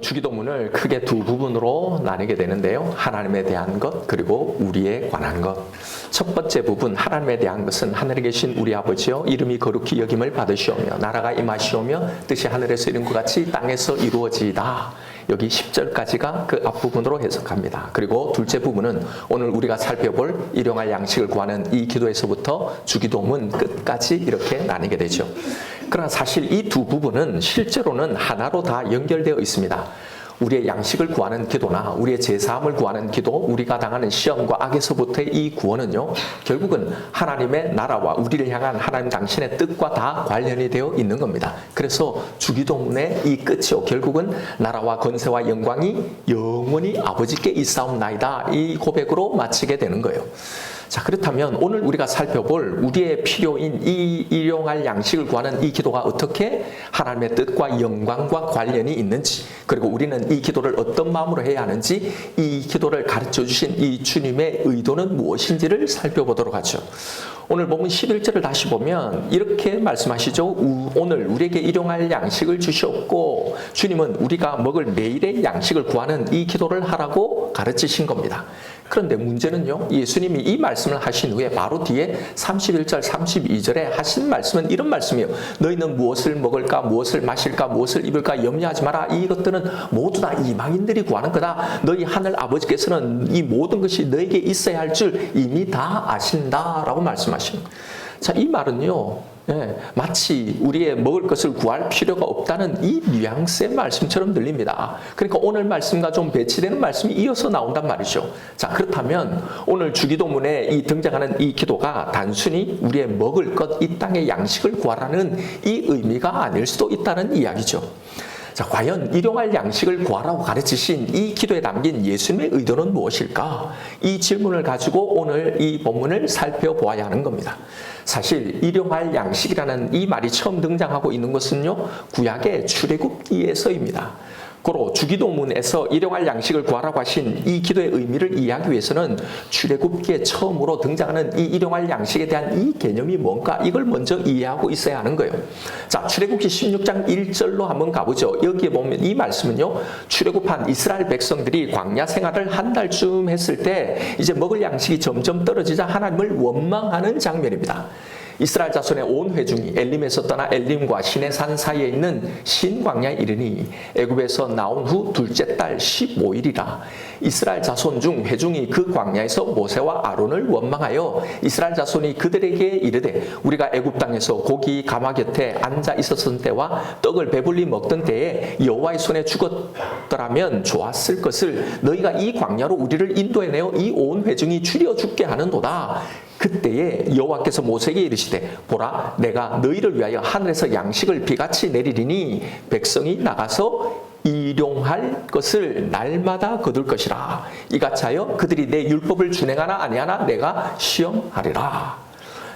주기도문을 크게 두 부분으로 나뉘게 되는데요. 하나님에 대한 것 그리고 우리에 관한 것. 첫 번째 부분 하나님에 대한 것은 하늘에 계신 우리 아버지여 이름이 거룩히 여김을 받으시오며 나라가 임하시오며 뜻이 하늘에서 이룬 것 같이 땅에서 이루어지이다. 여기 10절까지가 그 앞부분으로 해석합니다. 그리고 둘째 부분은 오늘 우리가 살펴볼 일용할 양식을 구하는 이 기도에서부터 주기도문 끝까지 이렇게 나뉘게 되죠. 그러나 사실 이 두 부분은 실제로는 하나로 다 연결되어 있습니다. 우리의 양식을 구하는 기도나 우리의 제사함을 구하는 기도, 우리가 당하는 시험과 악에서부터의 이 구원은요, 결국은 하나님의 나라와 우리를 향한 하나님 당신의 뜻과 다 관련이 되어 있는 겁니다. 그래서 주기도문의 이 끝이요, 결국은 나라와 권세와 영광이 영원히 아버지께 있사옵나이다, 이 고백으로 마치게 되는 거예요. 자, 그렇다면 오늘 우리가 살펴볼 우리의 필요인 이 일용할 양식을 구하는 이 기도가 어떻게 하나님의 뜻과 영광과 관련이 있는지, 그리고 우리는 이 기도를 어떤 마음으로 해야 하는지, 이 기도를 가르쳐 주신 이 주님의 의도는 무엇인지를 살펴보도록 하죠. 오늘 본문 11절을 다시 보면 이렇게 말씀하시죠. 오늘 우리에게 일용할 양식을 주시옵고, 주님은 우리가 먹을 매일의 양식을 구하는 이 기도를 하라고 가르치신 겁니다. 그런데 문제는요, 예수님이 이 말씀을 하신 후에 바로 뒤에 31절, 32절에 하신 말씀은 이런 말씀이에요. 너희는 무엇을 먹을까, 무엇을 마실까, 무엇을 입을까 염려하지 마라. 이것들은 모두 다 이방인들이 구하는 거다. 너희 하늘 아버지께서는 이 모든 것이 너에게 있어야 할 줄 이미 다 아신다라고 말씀하시는 거예요. 자, 이 말은요, 마치 우리의 먹을 것을 구할 필요가 없다는 이 뉘앙스의 말씀처럼 들립니다. 그러니까 오늘 말씀과 좀 배치되는 말씀이 이어서 나온단 말이죠. 자, 그렇다면 오늘 주기도문에 이 등장하는 이 기도가 단순히 우리의 먹을 것, 이 땅의 양식을 구하라는 이 의미가 아닐 수도 있다는 이야기죠. 자, 과연 일용할 양식을 구하라고 가르치신 이 기도에 담긴 예수님의 의도는 무엇일까? 이 질문을 가지고 오늘 이 본문을 살펴보아야 하는 겁니다. 사실 일용할 양식이라는 이 말이 처음 등장하고 있는 것은요, 구약의 출애굽기에서입니다. 고로 주기도문에서 일용할 양식을 구하라고 하신 이 기도의 의미를 이해하기 위해서는 출애굽기에 처음으로 등장하는 이 일용할 양식에 대한 이 개념이 뭔가, 이걸 먼저 이해하고 있어야 하는 거예요. 자, 출애굽기 16장 1절로 한번 가보죠. 여기에 보면 이 말씀은요, 출애굽한 이스라엘 백성들이 광야 생활을 한 달쯤 했을 때 이제 먹을 양식이 점점 떨어지자 하나님을 원망하는 장면입니다. 이스라엘 자손의 온 회중이 엘림에서 떠나 엘림과 시내산 사이에 있는 신광야에 이르니 애굽에서 나온 후 둘째 달 15일이라. 이스라엘 자손 중 회중이 그 광야에서 모세와 아론을 원망하여 이스라엘 자손이 그들에게 이르되 우리가 애굽 땅에서 고기 가마 곁에 앉아 있었던 때와 떡을 배불리 먹던 때에 여호와의 손에 죽었더라면 좋았을 것을 너희가 이 광야로 우리를 인도해내어 이 온 회중이 줄여 죽게 하는도다. 그때에 여호와께서 모세에게 이르시되 보라, 내가 너희를 위하여 하늘에서 양식을 비같이 내리리니 백성이 나가서 일용할 것을 날마다 거둘 것이라. 이같이 하여 그들이 내 율법을 준행하나 아니하나 내가 시험하리라.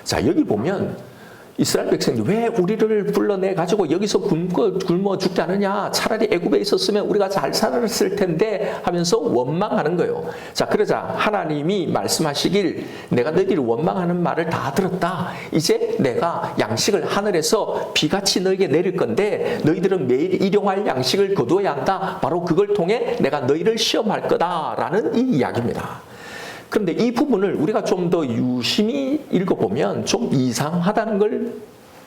자, 여기 보면 이스라엘 백성들이 왜 우리를 불러내 가지고 여기서 굶어 죽게 하느냐, 차라리 애굽에 있었으면 우리가 잘 살았을 텐데 하면서 원망하는 거예요. 자, 그러자 하나님이 말씀하시길 내가 너희들이 원망하는 말을 다 들었다. 이제 내가 양식을 하늘에서 비같이 너에게 내릴 건데 너희들은 매일 일용할 양식을 거두어야 한다. 바로 그걸 통해 내가 너희를 시험할 거다라는 이 이야기입니다. 그런데 이 부분을 우리가 좀 더 유심히 읽어보면 좀 이상하다는 걸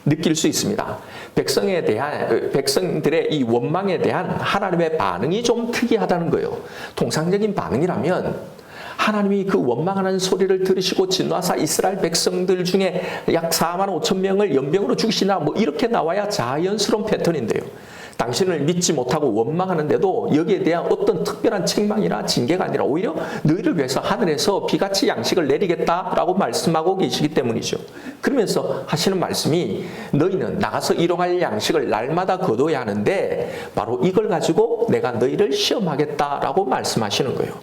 느낄 수 있습니다. 백성들의 이 원망에 대한 하나님의 반응이 좀 특이하다는 거예요. 통상적인 반응이라면 하나님이 그 원망하는 소리를 들으시고 진노하사 이스라엘 백성들 중에 약 4만 5천 명을 연병으로 죽이시나 뭐 이렇게 나와야 자연스러운 패턴인데요. 당신을 믿지 못하고 원망하는데도 여기에 대한 어떤 특별한 책망이나 징계가 아니라 오히려 너희를 위해서 하늘에서 비같이 양식을 내리겠다라고 말씀하고 계시기 때문이죠. 그러면서 하시는 말씀이 너희는 나가서 일용할 양식을 날마다 거둬야 하는데 바로 이걸 가지고 내가 너희를 시험하겠다라고 말씀하시는 거예요.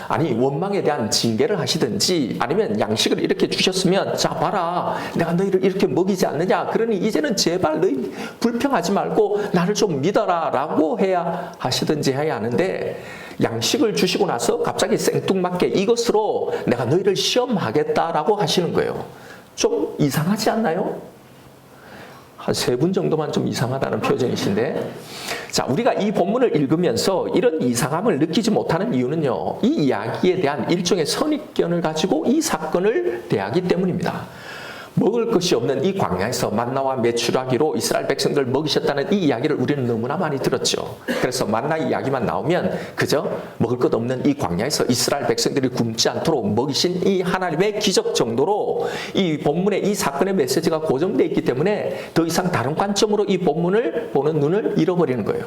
아니, 원망에 대한 징계를 하시든지 아니면 양식을 이렇게 주셨으면 자 봐라, 내가 너희를 이렇게 먹이지 않느냐, 그러니 이제는 제발 너희 불평하지 말고 나를 좀 믿어라 라고 해야 하시든지 해야 하는데, 양식을 주시고 나서 갑자기 생뚱맞게 이것으로 내가 너희를 시험하겠다라고 하시는 거예요. 좀 이상하지 않나요? 한 세 분 정도만 좀 이상하다는 표정이신데, 자, 우리가 이 본문을 읽으면서 이런 이상함을 느끼지 못하는 이유는요, 이 이야기에 대한 일종의 선입견을 가지고 이 사건을 대하기 때문입니다. 먹을 것이 없는 이 광야에서 만나와 메추라기로 이스라엘 백성들 먹이셨다는 이 이야기를 우리는 너무나 많이 들었죠. 그래서 만나 이야기만 나오면 그저 먹을 것 없는 이 광야에서 이스라엘 백성들이 굶지 않도록 먹이신 이 하나님의 기적 정도로 이 본문의 이 사건의 메시지가 고정되어 있기 때문에 더 이상 다른 관점으로 이 본문을 보는 눈을 잃어버리는 거예요.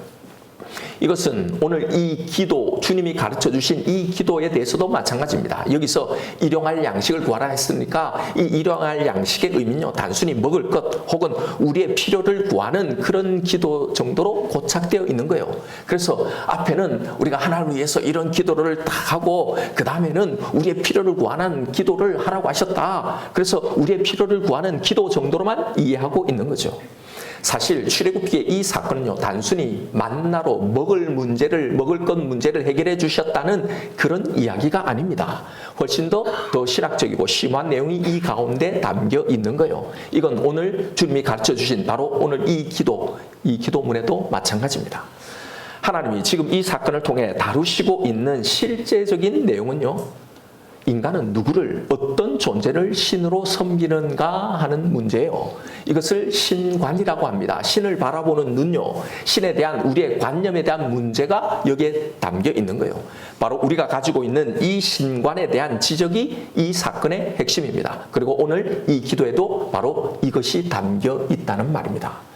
이것은 오늘 이 기도, 주님이 가르쳐 주신 이 기도에 대해서도 마찬가지입니다. 여기서 일용할 양식을 구하라 했으니까 이 일용할 양식의 의미는요, 단순히 먹을 것 혹은 우리의 필요를 구하는 그런 기도 정도로 고착되어 있는 거예요. 그래서 앞에는 우리가 하나님을 위해서 이런 기도를 다 하고 그 다음에는 우리의 필요를 구하는 기도를 하라고 하셨다. 그래서 우리의 필요를 구하는 기도 정도로만 이해하고 있는 거죠. 사실 출애굽기의 이 사건은요, 단순히 만나로 먹을 것 문제를 해결해 주셨다는 그런 이야기가 아닙니다. 훨씬 더 신학적이고 심오한 내용이 이 가운데 담겨 있는 거예요. 이건 오늘 주님이 가르쳐 주신 바로 오늘 이 기도문에도 마찬가지입니다. 하나님이 지금 이 사건을 통해 다루시고 있는 실제적인 내용은요, 인간은 누구를, 어떤 존재를 신으로 섬기는가 하는 문제예요. 이것을 신관이라고 합니다. 신을 바라보는 눈요, 신에 대한 우리의 관념에 대한 문제가 여기에 담겨 있는 거예요. 바로 우리가 가지고 있는 이 신관에 대한 지적이 이 사건의 핵심입니다. 그리고 오늘 이 기도에도 바로 이것이 담겨 있다는 말입니다.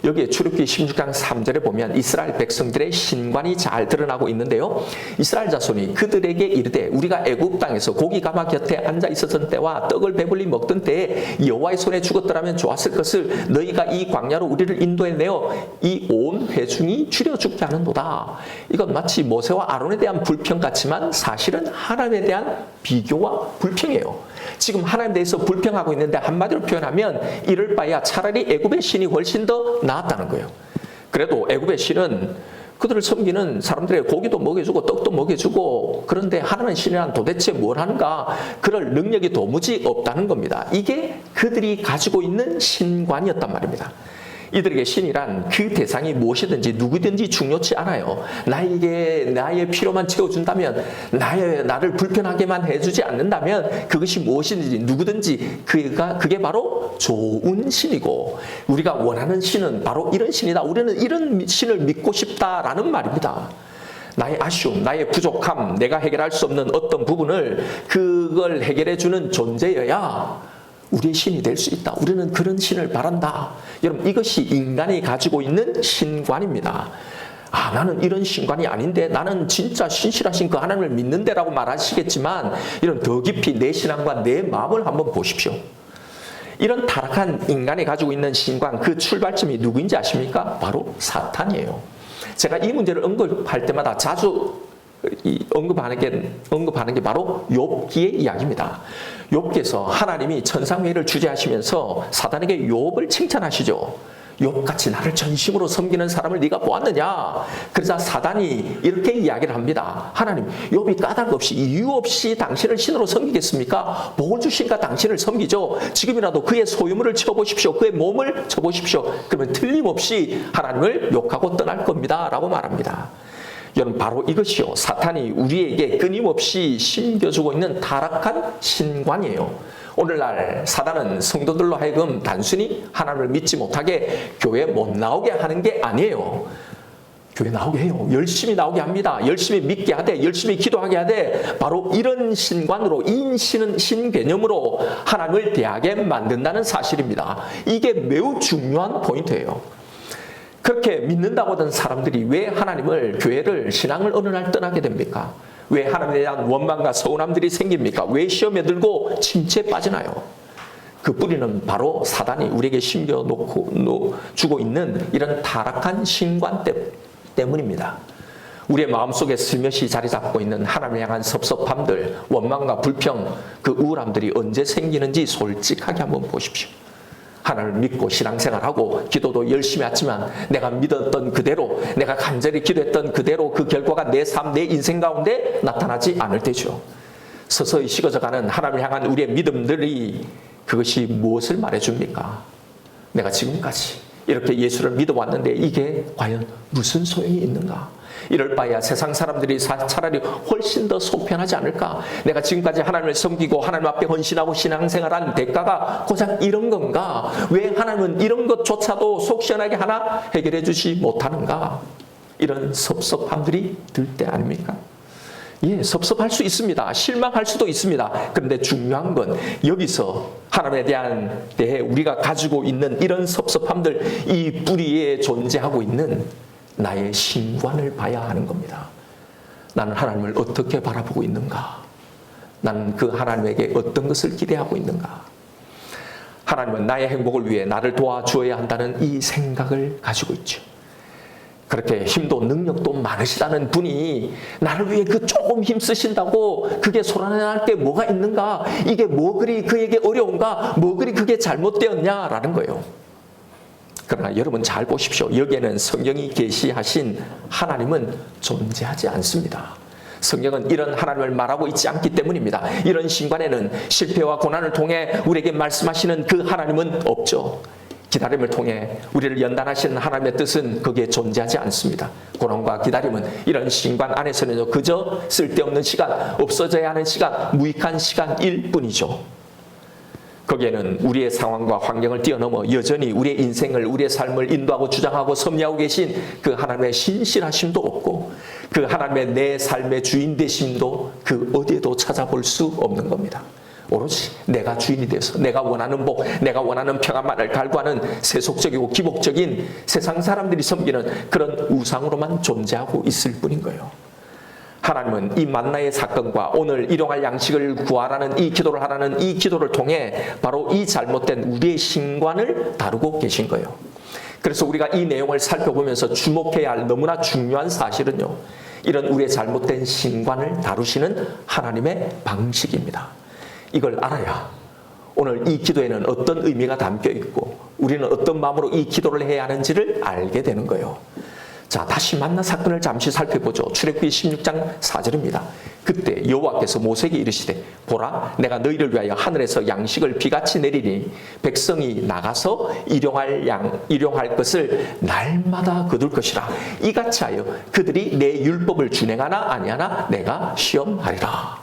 여기에 출애굽기 16장 3절에 보면 이스라엘 백성들의 신관이 잘 드러나고 있는데요. 이스라엘 자손이 그들에게 이르되 우리가 애굽 땅에서 고기 가마 곁에 앉아 있었던 때와 떡을 배불리 먹던 때에 여호와의 손에 죽었더라면 좋았을 것을 너희가 이 광야로 우리를 인도해 내어 이 온 회중이 죽여 죽게 하는도다. 이건 마치 모세와 아론에 대한 불평 같지만 사실은 하나님에 대한 비교와 불평이에요. 지금 하나님에 대해서 불평하고 있는데 한마디로 표현하면 이럴 바에야 차라리 애굽의 신이 훨씬 더 나았다는 거예요. 그래도 애굽의 신은 그들을 섬기는 사람들에게 고기도 먹여주고 떡도 먹여주고, 그런데 하나님의 신이란 도대체 뭘 하는가, 그럴 능력이 도무지 없다는 겁니다. 이게 그들이 가지고 있는 신관이었단 말입니다. 이들에게 신이란 그 대상이 무엇이든지 누구든지 중요치 않아요. 나에게 나의 필요만 채워준다면, 나를 불편하게만 해주지 않는다면 그것이 무엇이든지 누구든지 그게 바로 좋은 신이고, 우리가 원하는 신은 바로 이런 신이다. 우리는 이런 신을 믿고 싶다라는 말입니다. 나의 아쉬움, 나의 부족함, 내가 해결할 수 없는 어떤 부분을 그걸 해결해주는 존재여야 우리의 신이 될 수 있다. 우리는 그런 신을 바란다. 여러분, 이것이 인간이 가지고 있는 신관입니다. 나는 이런 신관이 아닌데, 나는 진짜 신실하신 그 하나님을 믿는데라고 말하시겠지만, 이런 더 깊이 내 신앙과 내 마음을 한번 보십시오. 이런 타락한 인간이 가지고 있는 신관, 그 출발점이 누구인지 아십니까? 바로 사탄이에요. 제가 이 문제를 언급할 때마다 자주 언급하는 게 바로 욥기의 이야기입니다. 욥기에서 하나님이 천상회의를 주재하시면서 사단에게 욥을 칭찬하시죠. 욥같이 나를 전심으로 섬기는 사람을 네가 보았느냐? 그러자 사단이 이렇게 이야기를 합니다. 하나님, 욥이 까닭 없이 이유 없이 당신을 신으로 섬기겠습니까? 복을 주시니까 당신을 섬기죠. 지금이라도 그의 소유물을 쳐보십시오. 그의 몸을 쳐보십시오. 그러면 틀림없이 하나님을 욕하고 떠날 겁니다. 라고 말합니다. 여러분, 바로 이것이요, 사탄이 우리에게 끊임없이 심겨주고 있는 타락한 신관이에요. 오늘날 사단은 성도들로 하여금 단순히 하나님을 믿지 못하게 교회에 못 나오게 하는 게 아니에요. 교회 나오게 해요. 열심히 나오게 합니다. 열심히 믿게 하되, 열심히 기도하게 하되, 바로 이런 신관으로, 신 개념으로 하나님을 대하게 만든다는 사실입니다. 이게 매우 중요한 포인트예요. 그렇게 믿는다고 하던 사람들이 왜 하나님을, 교회를, 신앙을 어느 날 떠나게 됩니까? 왜 하나님에 대한 원망과 서운함들이 생깁니까? 왜 시험에 들고 침체에 빠지나요? 그 뿌리는 바로 사단이 우리에게 주고 있는 이런 타락한 신관 때문입니다. 우리의 마음속에 슬며시 자리 잡고 있는 하나님을 향한 섭섭함들, 원망과 불평, 그 우울함들이 언제 생기는지 솔직하게 한번 보십시오. 하나님을 믿고 신앙생활하고 기도도 열심히 했지만 내가 믿었던 그대로, 내가 간절히 기도했던 그대로 그 결과가 내 삶, 내 인생 가운데 나타나지 않을 때죠. 서서히 식어져가는 하나님을 향한 우리의 믿음들이 그것이 무엇을 말해줍니까? 내가 지금까지 이렇게 예수를 믿어왔는데 이게 과연 무슨 소용이 있는가? 이럴 바에야 세상 사람들이 차라리 훨씬 더 속편하지 않을까? 내가 지금까지 하나님을 섬기고 하나님 앞에 헌신하고 신앙생활한 대가가 고작 이런 건가? 왜 하나님은 이런 것조차도 속 시원하게 하나 해결해 주지 못하는가? 이런 섭섭함들이 들 때 아닙니까? 예, 섭섭할 수 있습니다. 실망할 수도 있습니다. 그런데 중요한 건 여기서 하나님에 대해 우리가 가지고 있는 이런 섭섭함들, 이 뿌리에 존재하고 있는 나의 신관을 봐야 하는 겁니다. 나는 하나님을 어떻게 바라보고 있는가? 나는 그 하나님에게 어떤 것을 기대하고 있는가? 하나님은 나의 행복을 위해 나를 도와주어야 한다는 이 생각을 가지고 있죠. 그렇게 힘도 능력도 많으시다는 분이 나를 위해 그 조금 힘쓰신다고 그게 소란할 게 뭐가 있는가? 이게 뭐 그리 그에게 어려운가? 뭐 그리 그게 잘못되었냐라는 거예요. 그러나 여러분 잘 보십시오. 여기에는 성경이 계시하신 하나님은 존재하지 않습니다. 성경은 이런 하나님을 말하고 있지 않기 때문입니다. 이런 신관에는 실패와 고난을 통해 우리에게 말씀하시는 그 하나님은 없죠. 기다림을 통해 우리를 연단하시는 하나님의 뜻은 거기에 존재하지 않습니다. 고난과 기다림은 이런 신관 안에서는 그저 쓸데없는 시간, 없어져야 하는 시간, 무익한 시간일 뿐이죠. 거기에는 우리의 상황과 환경을 뛰어넘어 여전히 우리의 인생을, 우리의 삶을 인도하고 주장하고 섭리하고 계신 그 하나님의 신실하심도 없고 그 하나님의 내 삶의 주인 되심도 그 어디에도 찾아볼 수 없는 겁니다. 오로지 내가 주인이 돼서 내가 원하는 복, 내가 원하는 평안만을 갈구하는 세속적이고 기복적인 세상 사람들이 섬기는 그런 우상으로만 존재하고 있을 뿐인 거예요. 하나님은 이 만나의 사건과 오늘 일용할 양식을 구하라는 이 기도를 하라는 이 기도를 통해 바로 이 잘못된 우리의 신관을 다루고 계신 거예요. 그래서 우리가 이 내용을 살펴보면서 주목해야 할 너무나 중요한 사실은요, 이런 우리의 잘못된 신관을 다루시는 하나님의 방식입니다. 이걸 알아야 오늘 이 기도에는 어떤 의미가 담겨 있고 우리는 어떤 마음으로 이 기도를 해야 하는지를 알게 되는 거예요. 자, 다시 만나 사건을 잠시 살펴보죠. 출애굽기 16장 4절입니다. 그때 여호와께서 모세에게 이르시되 보라, 내가 너희를 위하여 하늘에서 양식을 비같이 내리니 백성이 나가서 일용할 것을 날마다 거둘 것이라. 이같이 하여 그들이 내 율법을 준행하나 아니하나 내가 시험하리라.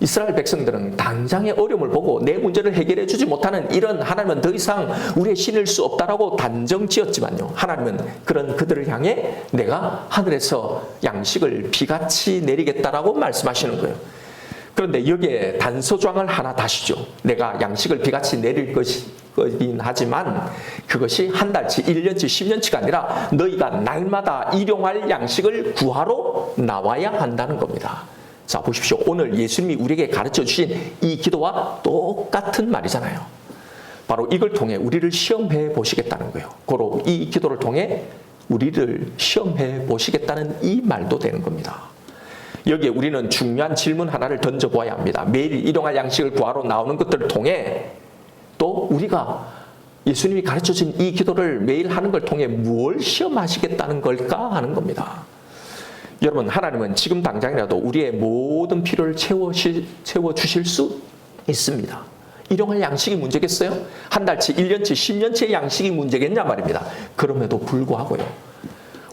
이스라엘 백성들은 당장의 어려움을 보고 내 문제를 해결해 주지 못하는 이런 하나님은 더 이상 우리의 신일 수 없다라고 단정지었지만요, 하나님은 그런 그들을 향해 내가 하늘에서 양식을 비같이 내리겠다라고 말씀하시는 거예요. 그런데 여기에 단서조항을 하나 다시죠. 내가 양식을 비같이 내릴 것이긴 하지만 그것이 한 달치, 1년치, 10년치가 아니라 너희가 날마다 일용할 양식을 구하러 나와야 한다는 겁니다. 자, 보십시오. 오늘 예수님이 우리에게 가르쳐 주신 이 기도와 똑같은 말이잖아요. 바로 이걸 통해 우리를 시험해 보시겠다는 거예요. 고로 이 기도를 통해 우리를 시험해 보시겠다는 이 말도 되는 겁니다. 여기에 우리는 중요한 질문 하나를 던져보아야 합니다. 매일 일용할 양식을 구하러 나오는 것들을 통해 또 우리가 예수님이 가르쳐 준 이 기도를 매일 하는 걸 통해 무엇을 시험하시겠다는 걸까 하는 겁니다. 여러분, 하나님은 지금 당장이라도 우리의 모든 필요를 채워주실 수 있습니다. 일용할 양식이 문제겠어요? 한 달치, 1년치, 10년치의 양식이 문제겠냐 말입니다. 그럼에도 불구하고요,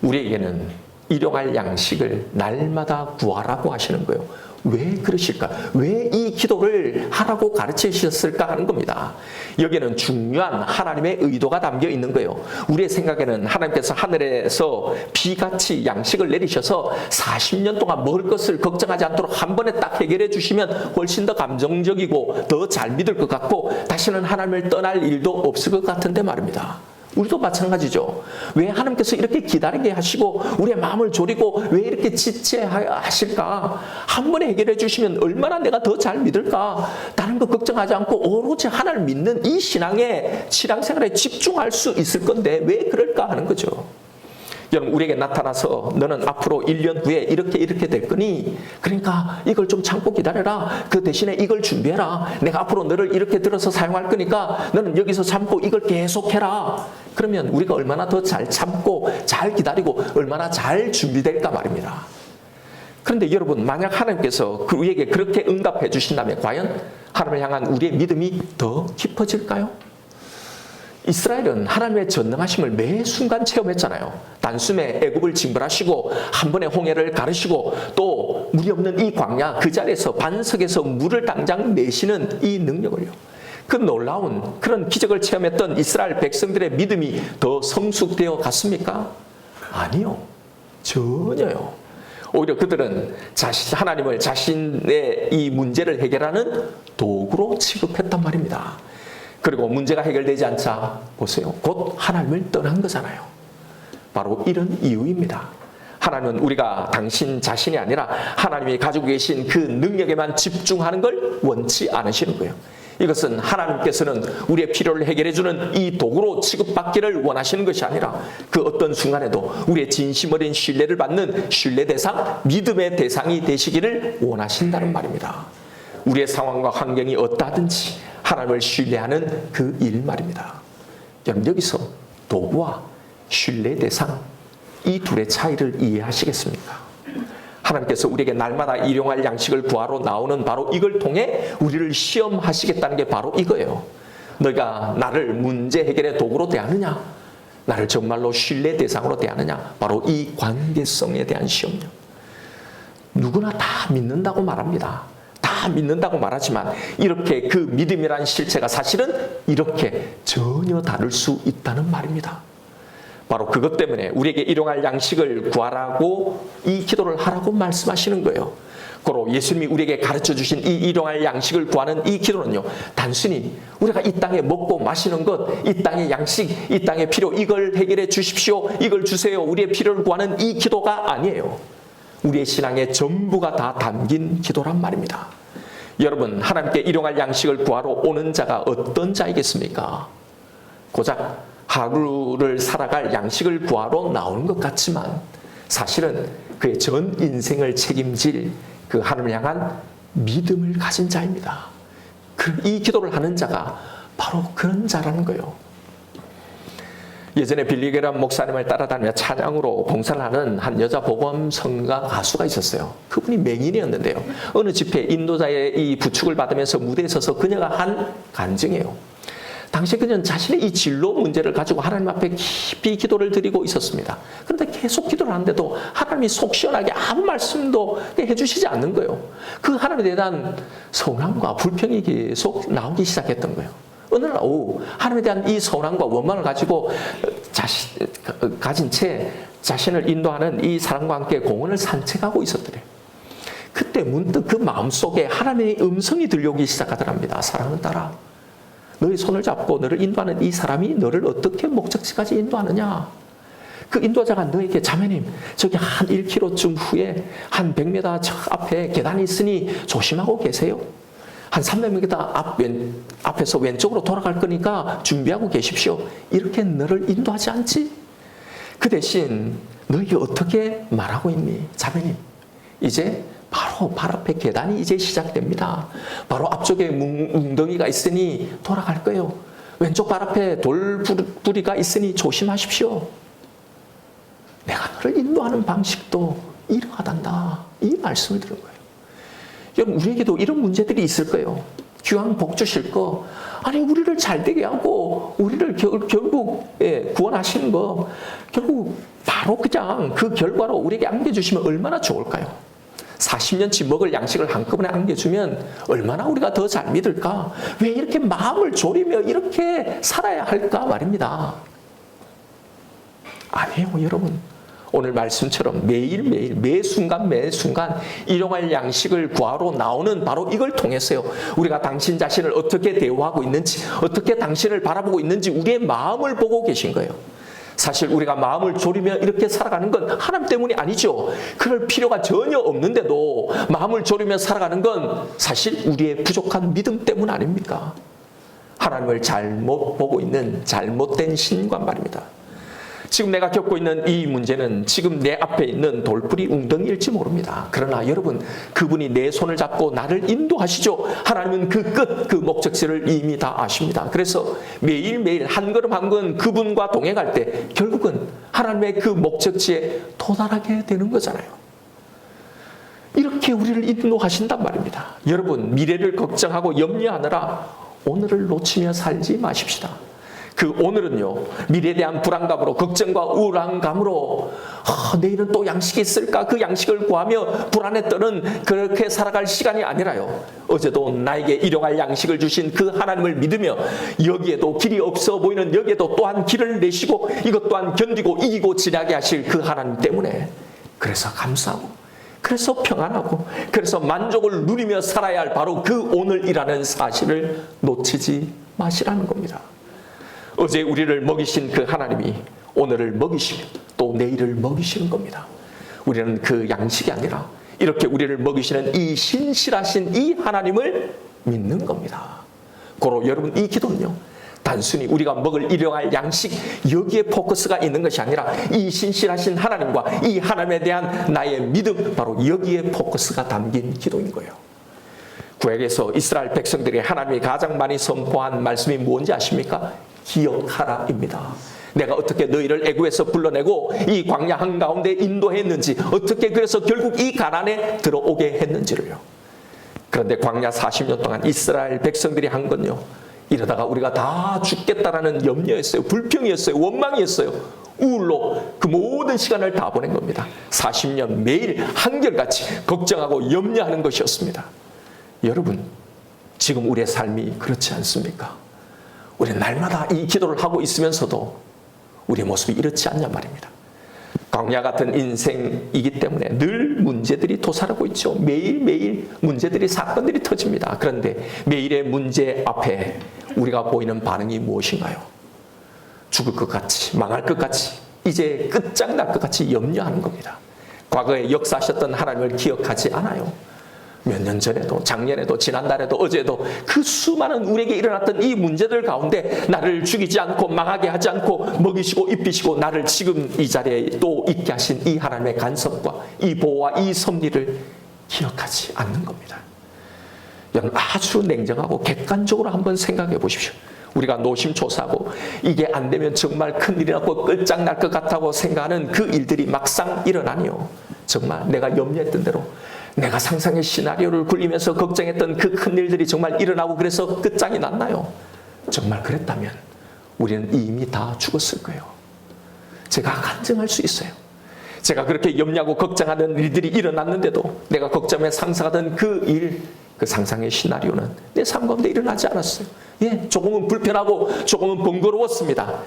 우리에게는 일용할 양식을 날마다 구하라고 하시는 거예요. 왜 그러실까? 왜 이 기도를 하라고 가르치셨을까 하는 겁니다. 여기에는 중요한 하나님의 의도가 담겨 있는 거예요. 우리의 생각에는 하나님께서 하늘에서 비같이 양식을 내리셔서 40년 동안 먹을 것을 걱정하지 않도록 한 번에 딱 해결해 주시면 훨씬 더 감정적이고 더 잘 믿을 것 같고 다시는 하나님을 떠날 일도 없을 것 같은데 말입니다. 우리도 마찬가지죠. 왜 하나님께서 이렇게 기다리게 하시고 우리의 마음을 졸이고 왜 이렇게 지체하실까? 한 번에 해결해 주시면 얼마나 내가 더 잘 믿을까? 다른 거 걱정하지 않고 오로지 하나님을 믿는 이 신앙생활에 집중할 수 있을 건데 왜 그럴까 하는 거죠. 여러분, 우리에게 나타나서 너는 앞으로 1년 후에 이렇게 될 거니 그러니까 이걸 좀 참고 기다려라. 그 대신에 이걸 준비해라. 내가 앞으로 너를 이렇게 들어서 사용할 거니까 너는 여기서 참고 이걸 계속해라. 그러면 우리가 얼마나 더 잘 참고 잘 기다리고 얼마나 잘 준비될까 말입니다. 그런데 여러분, 만약 하나님께서 우리에게 그렇게 응답해 주신다면 과연 하나님을 향한 우리의 믿음이 더 깊어질까요? 이스라엘은 하나님의 전능하심을 매 순간 체험했잖아요. 단숨에 애굽을 징벌하시고 한 번에 홍해를 가르시고 또 물이 없는 이 광야 그 자리에서 반석에서 물을 당장 내시는 이 능력을요. 그 놀라운 그런 기적을 체험했던 이스라엘 백성들의 믿음이 더 성숙되어 갔습니까? 아니요. 전혀요. 오히려 그들은 하나님을 자신의 이 문제를 해결하는 도구로 취급했단 말입니다. 그리고 문제가 해결되지 않자 보세요. 곧 하나님을 떠난 거잖아요. 바로 이런 이유입니다. 하나님은 우리가 당신 자신이 아니라 하나님이 가지고 계신 그 능력에만 집중하는 걸 원치 않으시는 거예요. 이것은 하나님께서는 우리의 필요를 해결해주는 이 도구로 취급받기를 원하시는 것이 아니라 그 어떤 순간에도 우리의 진심 어린 신뢰를 받는 신뢰 대상, 믿음의 대상이 되시기를 원하신다는 말입니다. 우리의 상황과 환경이 어떠하든지 하나님을 신뢰하는 그 일 말입니다. 여러분 여기서 도구와 신뢰 대상 이 둘의 차이를 이해하시겠습니까? 하나님께서 우리에게 날마다 일용할 양식을 구하러 나오는 바로 이걸 통해 우리를 시험하시겠다는 게 바로 이거예요. 너희가 나를 문제 해결의 도구로 대하느냐? 나를 정말로 신뢰 대상으로 대하느냐? 바로 이 관계성에 대한 시험요. 누구나 다 믿는다고 말합니다. 다 믿는다고 말하지만 이렇게 그 믿음이란 실체가 사실은 이렇게 전혀 다를 수 있다는 말입니다. 바로 그것 때문에 우리에게 일용할 양식을 구하라고 이 기도를 하라고 말씀하시는 거예요. 고로 예수님이 우리에게 가르쳐 주신 이 일용할 양식을 구하는 이 기도는요. 단순히 우리가 이 땅에 먹고 마시는 것, 이 땅의 양식, 이 땅의 필요 이걸 해결해 주십시오. 이걸 주세요. 우리의 필요를 구하는 이 기도가 아니에요. 우리의 신앙의 전부가 다 담긴 기도란 말입니다. 여러분 하나님께 일용할 양식을 구하러 오는 자가 어떤 자이겠습니까? 고작 하루를 살아갈 양식을 구하러 나오는 것 같지만 사실은 그의 전 인생을 책임질 그 하나님을 향한 믿음을 가진 자입니다. 이 기도를 하는 자가 바로 그런 자라는 거예요. 예전에 빌리 그레이엄 목사님을 따라다니며 찬양으로 봉사를 하는 한 여자 복음 성가 가수가 있었어요. 그분이 맹인이었는데요. 어느 집회 인도자의 이 부축을 받으면서 무대에 서서 그녀가 한 간증이에요. 당시 그녀는 자신의 이 진로 문제를 가지고 하나님 앞에 깊이 기도를 드리고 있었습니다. 그런데 계속 기도를 하는데도 하나님이 속 시원하게 아무 말씀도 해주시지 않는 거예요. 그 하나님에 대한 서운함과 불평이 계속 나오기 시작했던 거예요. 어느 날 오후 하나님에 대한 이 서운함과 원망을 가지고 가진 채 자신을 인도하는 이 사람과 함께 공원을 산책하고 있었더래요. 그때 문득 그 마음속에 하나님의 음성이 들려오기 시작하더랍니다. 사랑하는 딸아, 너의 손을 잡고 너를 인도하는 이 사람이 너를 어떻게 목적지까지 인도하느냐. 그 인도자가 너에게 자매님 저기 한 1km쯤 후에 한 100m 저 앞에 계단이 있으니 조심하고 계세요. 한 300m 앞에서 왼쪽으로 돌아갈 거니까 준비하고 계십시오. 이렇게 너를 인도하지 않지? 그 대신 너에게 어떻게 말하고 있니? 자매님 이제 바로 발 앞에 계단이 이제 시작됩니다. 바로 앞쪽에 웅덩이가 있으니 돌아갈 거예요. 왼쪽 발 앞에 돌부리가 있으니 조심하십시오. 내가 너를 인도하는 방식도 이러하단다. 이 말씀을 들은 거예요. 여러분 우리에게도 이런 문제들이 있을 거예요. 귀한 복 주실 거 아니 우리를 잘되게 하고 우리를 결국 구원하시는 거 결국 바로 그냥 그 결과로 우리에게 안겨주시면 얼마나 좋을까요? 40년치 먹을 양식을 한꺼번에 안겨주면 얼마나 우리가 더 잘 믿을까? 왜 이렇게 마음을 졸이며 이렇게 살아야 할까 말입니다. 아니에요 여러분. 오늘 말씀처럼 매일매일 매순간 일용할 양식을 구하러 나오는 바로 이걸 통해서요. 우리가 당신 자신을 어떻게 대우하고 있는지 어떻게 당신을 바라보고 있는지 우리의 마음을 보고 계신 거예요. 사실 우리가 마음을 졸이며 이렇게 살아가는 건 하나님 때문이 아니죠. 그럴 필요가 전혀 없는데도 마음을 졸이며 살아가는 건 사실 우리의 부족한 믿음 때문 아닙니까? 하나님을 잘못 보고 있는 잘못된 신관 말입니다. 지금 내가 겪고 있는 이 문제는 지금 내 앞에 있는 돌뿌리 웅덩이일지 모릅니다. 그러나 여러분 그분이 내 손을 잡고 나를 인도하시죠. 하나님은 그 끝, 그 목적지를 이미 다 아십니다. 그래서 매일매일 한 걸음 한 걸음 그분과 동행할 때 결국은 하나님의 그 목적지에 도달하게 되는 거잖아요. 이렇게 우리를 인도하신단 말입니다. 여러분 미래를 걱정하고 염려하느라 오늘을 놓치며 살지 마십시다. 그 오늘은요, 미래에 대한 불안감으로, 걱정과 우울감으로 내일은 또 양식이 있을까? 그 양식을 구하며 불안에 떠는 그렇게 살아갈 시간이 아니라요, 어제도 나에게 일용할 양식을 주신 그 하나님을 믿으며 여기에도 길이 없어 보이는 여기에도 또한 길을 내시고 이것 또한 견디고 이기고 지나게 하실 그 하나님 때문에, 그래서 감사하고, 그래서 평안하고, 그래서 만족을 누리며 살아야 할 바로 그 오늘이라는 사실을 놓치지 마시라는 겁니다. 어제 우리를 먹이신 그 하나님이 오늘을 먹이시며 또 내일을 먹이시는 겁니다. 우리는 그 양식이 아니라 이렇게 우리를 먹이시는 이 신실하신 이 하나님을 믿는 겁니다. 고로 여러분, 이 기도는요, 단순히 우리가 먹을 일용할 양식 여기에 포커스가 있는 것이 아니라 이 신실하신 하나님과 이 하나님에 대한 나의 믿음, 바로 여기에 포커스가 담긴 기도인 거예요. 구약에서 이스라엘 백성들이 하나님이 가장 많이 선포한 말씀이 뭔지 아십니까? 기억하라입니다. 내가 어떻게 너희를 애굽에서 불러내고 이 광야 한가운데 인도했는지, 어떻게 그래서 결국 이 가나안에 들어오게 했는지를요. 그런데 광야 40년 동안 이스라엘 백성들이 한 건요, 이러다가 우리가 다 죽겠다라는 염려였어요. 불평이었어요. 원망이었어요. 우울로 그 모든 시간을 다 보낸 겁니다. 40년 매일 한결같이 걱정하고 염려하는 것이었습니다. 여러분, 지금 우리의 삶이 그렇지 않습니까? 우리는 날마다 이 기도를 하고 있으면서도 우리의 모습이 이렇지 않냔 말입니다. 광야 같은 인생이기 때문에 늘 문제들이 도사하고 있죠. 매일매일 문제들이, 사건들이 터집니다. 그런데 매일의 문제 앞에 우리가 보이는 반응이 무엇인가요? 죽을 것 같이, 망할 것 같이, 이제 끝장날 것 같이 염려하는 겁니다. 과거에 역사하셨던 하나님을 기억하지 않아요. 몇 년 전에도, 작년에도, 지난달에도, 어제도 그 수많은 우리에게 일어났던 이 문제들 가운데 나를 죽이지 않고 망하게 하지 않고 먹이시고 입히시고 나를 지금 이 자리에 또 있게 하신 이 하나님의 간섭과 이 보호와 이 섭리를 기억하지 않는 겁니다. 여러분, 아주 냉정하고 객관적으로 한번 생각해 보십시오. 우리가 노심초사하고 이게 안 되면 정말 큰일이 나고 끝장날 것 같다고 생각하는 그 일들이 막상 일어나니요, 정말 내가 염려했던 대로, 내가 상상의 시나리오를 굴리면서 걱정했던 그 큰일들이 정말 일어나고 그래서 끝장이 났나요? 정말 그랬다면 우리는 이미 다 죽었을 거예요. 제가 간증할 수 있어요. 제가 그렇게 염려하고 걱정하는 일들이 일어났는데도 내가 걱정에 상상하던 그 일, 그 상상의 시나리오는 내 삶 가운데 일어나지 않았어요. 예, 조금은 불편하고 조금은 번거로웠습니다.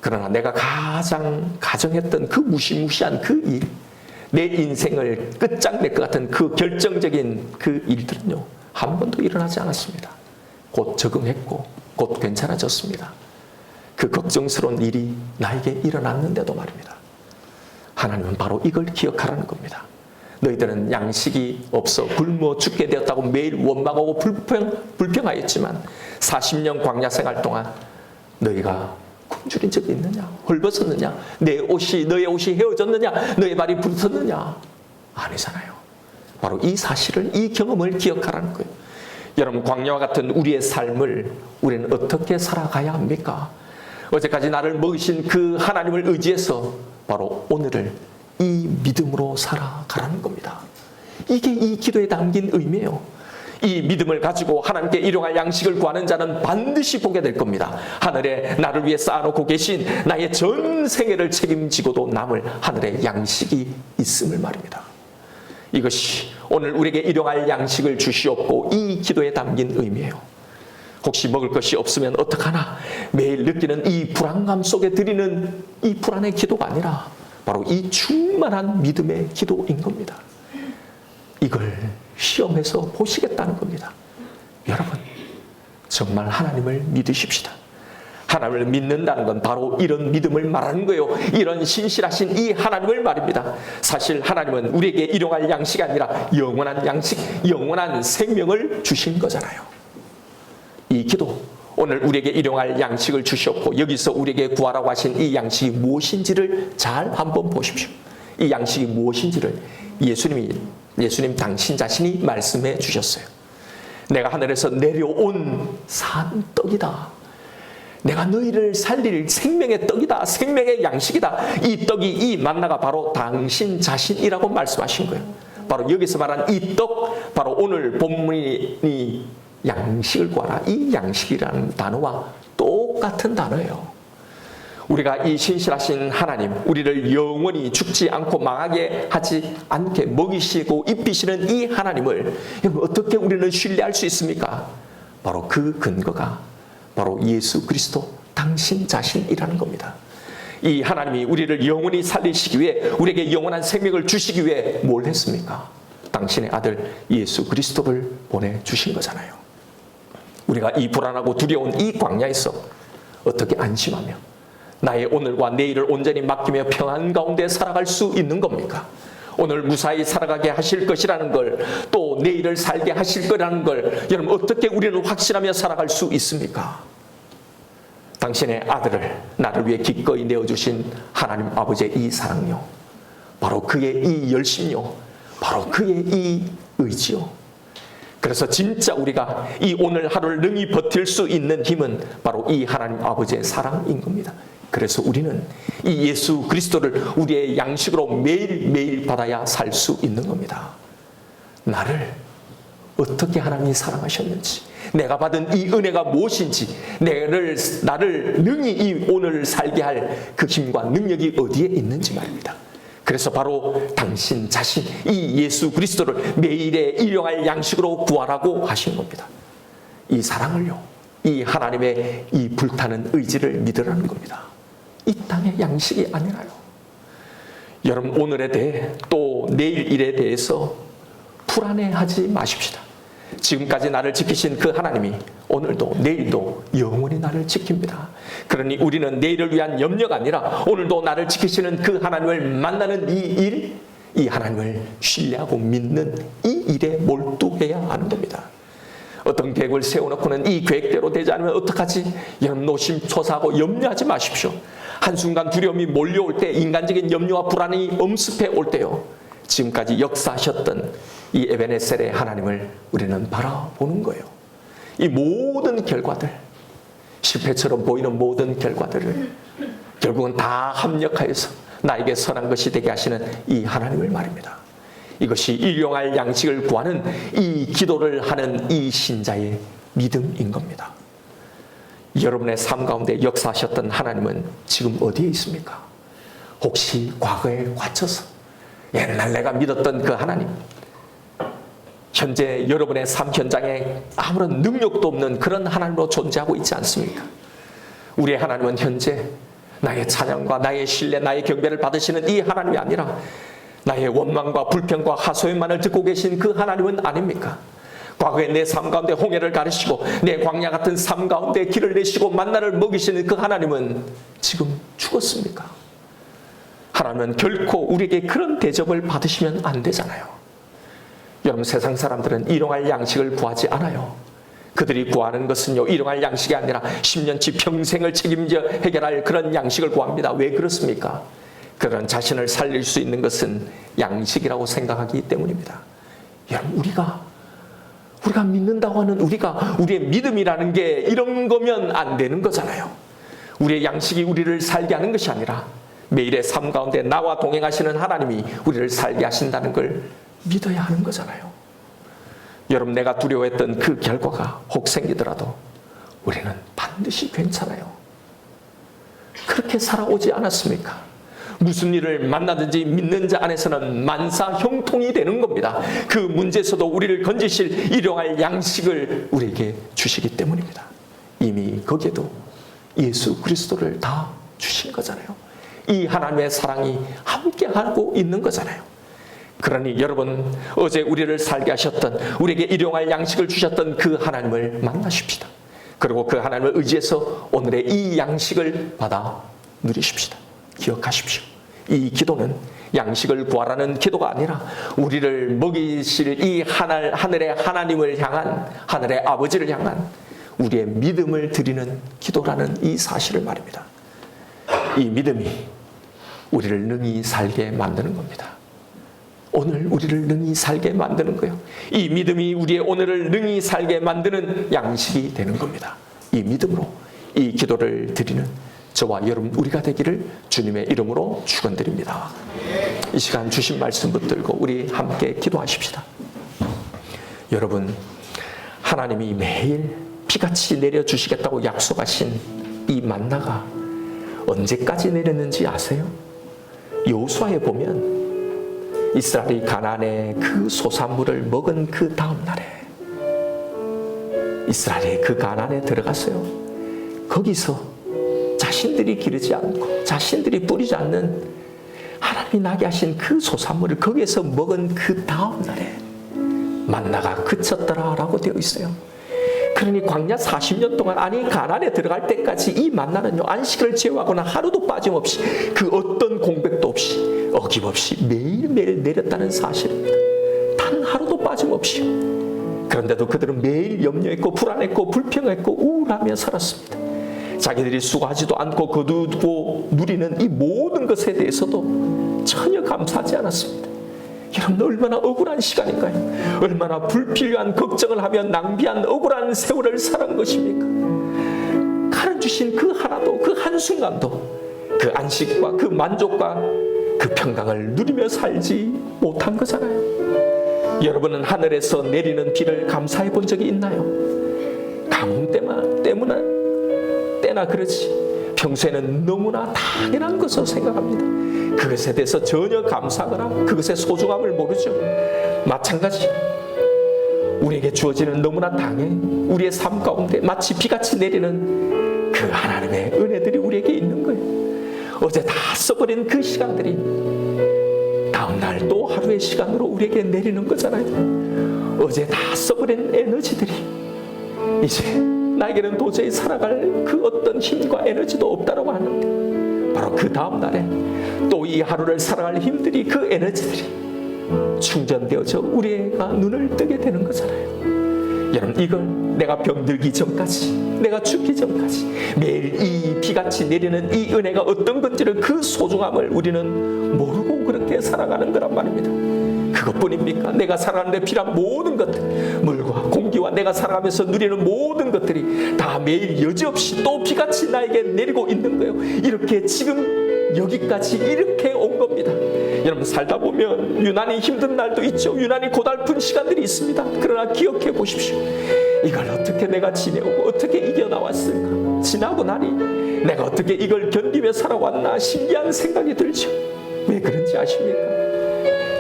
그러나 내가 가장 가정했던 그 무시무시한 그 일, 내 인생을 끝장낼 것 같은 그 결정적인 그 일들은요, 한 번도 일어나지 않았습니다. 곧 적응했고 곧 괜찮아졌습니다. 그 걱정스러운 일이 나에게 일어났는데도 말입니다. 하나님은 바로 이걸 기억하라는 겁니다. 너희들은 양식이 없어 굶어 죽게 되었다고 매일 원망하고 불평하였지만 40년 광야 생활 동안 너희가 굶주린 적이 있느냐? 헐벗었느냐? 너의 옷이 헤어졌느냐? 너의 발이 부르셨느냐? 아니잖아요. 바로 이 사실을, 이 경험을 기억하라는 거예요. 여러분, 광야와 같은 우리의 삶을 우리는 어떻게 살아가야 합니까? 어제까지 나를 먹이신 그 하나님을 의지해서 바로 오늘을 이 믿음으로 살아가라는 겁니다. 이게 이 기도에 담긴 의미예요. 이 믿음을 가지고 하나님께 일용할 양식을 구하는 자는 반드시 보게 될 겁니다. 하늘에 나를 위해 쌓아놓고 계신 나의 전 생애를 책임지고도 남을 하늘에 양식이 있음을 말입니다. 이것이 오늘 우리에게 일용할 양식을 주시옵고 이 기도에 담긴 의미예요. 혹시 먹을 것이 없으면 어떡하나 매일 느끼는 이 불안감 속에 드리는 이 불안의 기도가 아니라 바로 이 충만한 믿음의 기도인 겁니다. 이걸 시험해서 보시겠다는 겁니다. 여러분, 정말 하나님을 믿으십시다. 하나님을 믿는다는 건 바로 이런 믿음을 말하는 거예요. 이런 신실하신 이 하나님을 말입니다. 사실 하나님은 우리에게 일용할 양식이 아니라 영원한 양식, 영원한 생명을 주신 거잖아요. 이 기도, 오늘 우리에게 일용할 양식을 주셨고 여기서 우리에게 구하라고 하신 이 양식이 무엇인지를 잘 한번 보십시오. 이 양식이 무엇인지를 예수님 당신 자신이 말씀해 주셨어요. 내가 하늘에서 내려온 산 떡이다. 내가 너희를 살릴 생명의 떡이다. 생명의 양식이다. 이 떡이, 이 만나가 바로 당신 자신이라고 말씀하신 거예요. 바로 여기서 말한 이 떡, 바로 오늘 본문이 양식을 구하라. 이 양식이라는 단어와 똑같은 단어예요. 우리가 이 신실하신 하나님, 우리를 영원히 죽지 않고 망하게 하지 않게 먹이시고 입히시는 이 하나님을 여러분 어떻게 우리는 신뢰할 수 있습니까? 바로 그 근거가 바로 예수 그리스도 당신 자신이라는 겁니다. 이 하나님이 우리를 영원히 살리시기 위해, 우리에게 영원한 생명을 주시기 위해 뭘 했습니까? 당신의 아들 예수 그리스도를 보내주신 거잖아요. 우리가 이 불안하고 두려운 이 광야에서 어떻게 안심하며 나의 오늘과 내일을 온전히 맡기며 평안 가운데 살아갈 수 있는 겁니까? 오늘 무사히 살아가게 하실 것이라는 걸, 또 내일을 살게 하실 거라는 걸 여러분 어떻게 우리는 확신하며 살아갈 수 있습니까? 당신의 아들을 나를 위해 기꺼이 내어주신 하나님 아버지의 이 사랑요, 바로 그의 이 열심요, 바로 그의 이 의지요. 그래서 진짜 우리가 이 오늘 하루를 능히 버틸 수 있는 힘은 바로 이 하나님 아버지의 사랑인 겁니다. 그래서 우리는 이 예수 그리스도를 우리의 양식으로 매일매일 받아야 살 수 있는 겁니다. 나를 어떻게 하나님이 사랑하셨는지, 내가 받은 이 은혜가 무엇인지, 나를 능히 이 오늘을 살게 할 그 힘과 능력이 어디에 있는지 말입니다. 그래서 바로 당신 자신, 이 예수 그리스도를 매일의 일용할 양식으로 구하라고 하신 겁니다. 이 사랑을요, 이 하나님의 이 불타는 의지를 믿으라는 겁니다. 이 땅의 양식이 아니라요. 여러분 오늘에 대해 또 내일 일에 대해서 불안해하지 마십시다. 지금까지 나를 지키신 그 하나님이 오늘도 내일도 영원히 나를 지킵니다. 그러니 우리는 내일을 위한 염려가 아니라 오늘도 나를 지키시는 그 하나님을 만나는 이 일, 이 하나님을 신뢰하고 믿는 이 일에 몰두해야 하는 겁니다. 어떤 계획을 세워놓고는 이 계획대로 되지 않으면 어떡하지? 여러분 노심초사하고 염려하지 마십시오. 한순간 두려움이 몰려올 때, 인간적인 염려와 불안이 엄습해 올 때요, 지금까지 역사하셨던 이 에베네셀의 하나님을 우리는 바라보는 거예요. 이 모든 결과들, 실패처럼 보이는 모든 결과들을 결국은 다 합력하여서 나에게 선한 것이 되게 하시는 이 하나님을 말입니다. 이것이 일용할 양식을 구하는 이 기도를 하는 이 신자의 믿음인 겁니다. 여러분의 삶 가운데 역사하셨던 하나님은 지금 어디에 있습니까? 혹시 과거에 갇혀서 옛날 내가 믿었던 그 하나님, 현재 여러분의 삶 현장에 아무런 능력도 없는 그런 하나님으로 존재하고 있지 않습니까? 우리의 하나님은 현재 나의 찬양과 나의 신뢰, 나의 경배를 받으시는 이 하나님이 아니라 나의 원망과 불평과 하소연만을 듣고 계신 그 하나님은 아닙니까? 과거에 내 삶 가운데 홍해를 가르시고 내 광야 같은 삶 가운데 길을 내시고 만나를 먹이시는 그 하나님은 지금 죽었습니까? 하나님은 결코 우리에게 그런 대접을 받으시면 안 되잖아요. 여러분 세상 사람들은 일용할 양식을 구하지 않아요. 그들이 구하는 것은요, 일용할 양식이 아니라 10년치 평생을 책임져 해결할 그런 양식을 구합니다. 왜 그렇습니까? 그런 자신을 살릴 수 있는 것은 양식이라고 생각하기 때문입니다. 여러분 우리가 믿는다고 하는 우리의 믿음이라는 게 이런 거면 안 되는 거잖아요. 우리의 양식이 우리를 살게 하는 것이 아니라 매일의 삶 가운데 나와 동행하시는 하나님이 우리를 살게 하신다는 걸 믿어야 하는 거잖아요. 여러분 내가 두려워했던 그 결과가 혹 생기더라도 우리는 반드시 괜찮아요. 그렇게 살아오지 않았습니까? 무슨 일을 만나든지 믿는 자 안에서는 만사 형통이 되는 겁니다. 그 문제에서도 우리를 건지실 일용할 양식을 우리에게 주시기 때문입니다. 이미 거기에도 예수 그리스도를 다 주신 거잖아요. 이 하나님의 사랑이 함께하고 있는 거잖아요. 그러니 여러분 어제 우리를 살게 하셨던, 우리에게 일용할 양식을 주셨던 그 하나님을 만나십시다. 그리고 그 하나님을 의지해서 오늘의 이 양식을 받아 누리십시다. 기억하십시오. 이 기도는 양식을 구하라는 기도가 아니라 우리를 먹이실 이 하늘의 하나님을 향한, 하늘의 아버지를 향한 우리의 믿음을 드리는 기도라는 이 사실을 말입니다. 이 믿음이 우리를 능히 살게 만드는 겁니다. 오늘 우리를 능히 살게 만드는 거예요. 이 믿음이 우리의 오늘을 능히 살게 만드는 양식이 되는 겁니다. 이 믿음으로 이 기도를 드리는 저와 여러분 우리가 되기를 주님의 이름으로 축원드립니다. 이 시간 주신 말씀 붙들고 우리 함께 기도하십시다. 여러분 하나님이 매일 비같이 내려주시겠다고 약속하신 이 만나가 언제까지 내렸는지 아세요? 여호수아에 보면 이스라엘이 가나안의 그 소산물을 먹은 그 다음 날에 이스라엘이 그 가나안에 들어갔어요. 거기서 자신들이 기르지 않고 자신들이 뿌리지 않는 하나님이 나게 하신 그 소산물을 거기에서 먹은 그 다음 날에 만나가 그쳤더라라고 되어 있어요. 그러니 광야 40년 동안 아니 가나안에 들어갈 때까지 이 만나는요 안식을 제외하거나 하루도 빠짐없이 그 어떤 공백도 없이 어김없이 매일매일 내렸다는 사실입니다. 단 하루도 빠짐없이요. 그런데도 그들은 매일 염려했고 불안했고 불평했고 우울하며 살았습니다. 자기들이 수고하지도 않고 거두고 누리는 이 모든 것에 대해서도 전혀 감사하지 않았습니다. 여러분 얼마나 억울한 시간인가요? 얼마나 불필요한 걱정을 하며 낭비한 억울한 세월을 살은 것입니까? 하나님 주신 그 하나도 그 한순간도 그 안식과 그 만족과 그 평강을 누리며 살지 못한 거잖아요. 여러분은 하늘에서 내리는 비를 감사해 본 적이 있나요? 가뭄 때나 그렇지 평소에는 너무나 당연한 것으로 생각합니다. 그것에 대해서 전혀 감사하거나 그것의 소중함을 모르죠. 마찬가지 우리에게 주어지는 너무나 당연 우리의 삶 가운데 마치 비같이 내리는 그 하나님의 은혜들이 우리에게 있는 거예요. 어제 다 써버린 그 시간들이 다음날 또 하루의 시간으로 우리에게 내리는 거잖아요. 어제 다 써버린 에너지들이 이제 나에게는 도저히 살아갈 그 어떤 힘과 에너지도 없다고 하는데 바로 그 다음 날에 또 이 하루를 살아갈 힘들이 그 에너지들이 충전되어져 우리가 눈을 뜨게 되는 거잖아요. 여러분 이걸 내가 병들기 전까지 내가 죽기 전까지 매일 이 비같이 내리는 이 은혜가 어떤 건지를 그 소중함을 우리는 모르고 그렇게 살아가는 거란 말입니다. 그것뿐입니까? 내가 살아가는데 필요한 모든 것들 물과 공기와 내가 살아가면서 누리는 모든 것들이 다 매일 여지없이 또 비같이 나에게 내리고 있는 거예요. 이렇게 지금 여기까지 이렇게 온 겁니다. 여러분 살다 보면 유난히 힘든 날도 있죠. 유난히 고달픈 시간들이 있습니다. 그러나 기억해 보십시오. 이걸 어떻게 내가 지내오고 어떻게 이겨나왔을까? 지나고 나니 내가 어떻게 이걸 견디며 살아왔나 신기한 생각이 들죠. 왜 그런지 아십니까?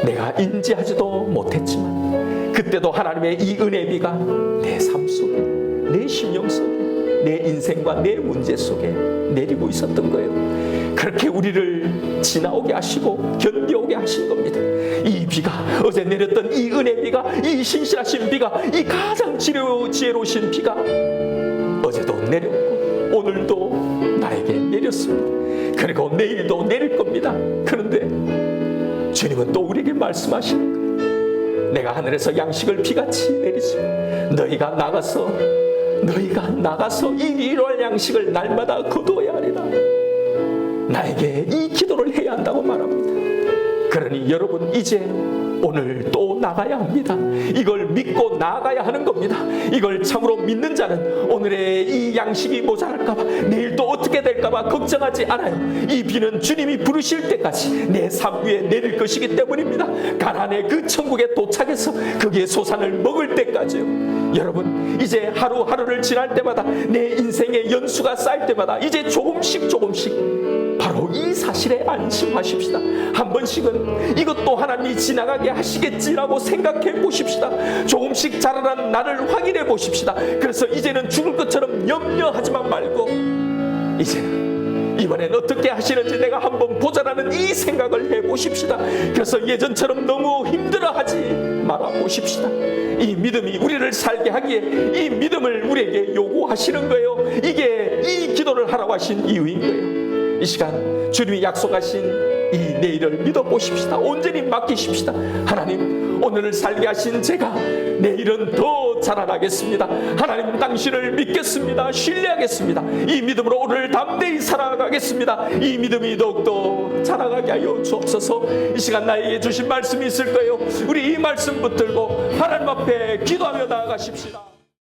내가 인지하지도 못했지만 그때도 하나님의 이 은혜비가 내 삶 속에 내 심령 속에 내 인생과 내 문제 속에 내리고 있었던 거예요. 그렇게 우리를 지나오게 하시고 견뎌오게 하신 겁니다. 이 비가 어제 내렸던 이 은혜비가 이 신실하신 비가 이 가장 지혜로우신 비가 어제도 내렸고 오늘도 나에게 내렸습니다. 그리고 내일도 내릴 겁니다. 그런데 주님은 또 우리에게 말씀하시는 거예요. 내가 하늘에서 양식을 비같이 내리지만 너희가 나가서 이 이루어질 양식을 날마다 거두어야 하리라. 나에게 이 기도를 해야 한다고 말합니다. 그러니 여러분 이제 오늘 또 나가야 합니다. 이걸 믿고 나가야 하는 겁니다. 이걸 참으로 믿는 자는 오늘의 이 양식이 모자랄까봐 내일 또 어떻게 될까봐 걱정하지 않아요. 이 비는 주님이 부르실 때까지 내 삶 위에 내릴 것이기 때문입니다. 가나안의 그 천국에 도착해서 거기에 소산을 먹을 때까지요. 여러분 이제 하루하루를 지날 때마다 내 인생의 연수가 쌓일 때마다 이제 조금씩 바로 이 사실에 안심하십시다. 한 번씩은 이것도 하나님이 지나가게 하시겠지라고 생각해 보십시다. 조금씩 자라난 나를 확인해 보십시다. 그래서 이제는 죽을 것처럼 염려하지만 말고 이제는 이번엔 어떻게 하시는지 내가 한번 보자라는 이 생각을 해보십시다. 그래서 예전처럼 너무 힘들어하지 말아보십시다. 이 믿음이 우리를 살게 하기에 이 믿음을 우리에게 요구하시는 거예요. 이게 이 기도를 하라고 하신 이유인 거예요. 이 시간 주님이 약속하신 이 내일을 믿어보십시다. 온전히 맡기십시다. 하나님 오늘을 살게 하신 제가 내일은 더 자라나겠습니다. 하나님 당신을 믿겠습니다. 신뢰하겠습니다. 이 믿음으로 오늘 담대히 살아가겠습니다. 이 믿음이 더욱더 자라가게 하여 주옵소서. 이 시간 나에게 주신 말씀이 있을 거예요. 우리 이 말씀 붙들고 하나님 앞에 기도하며 나아가십시다.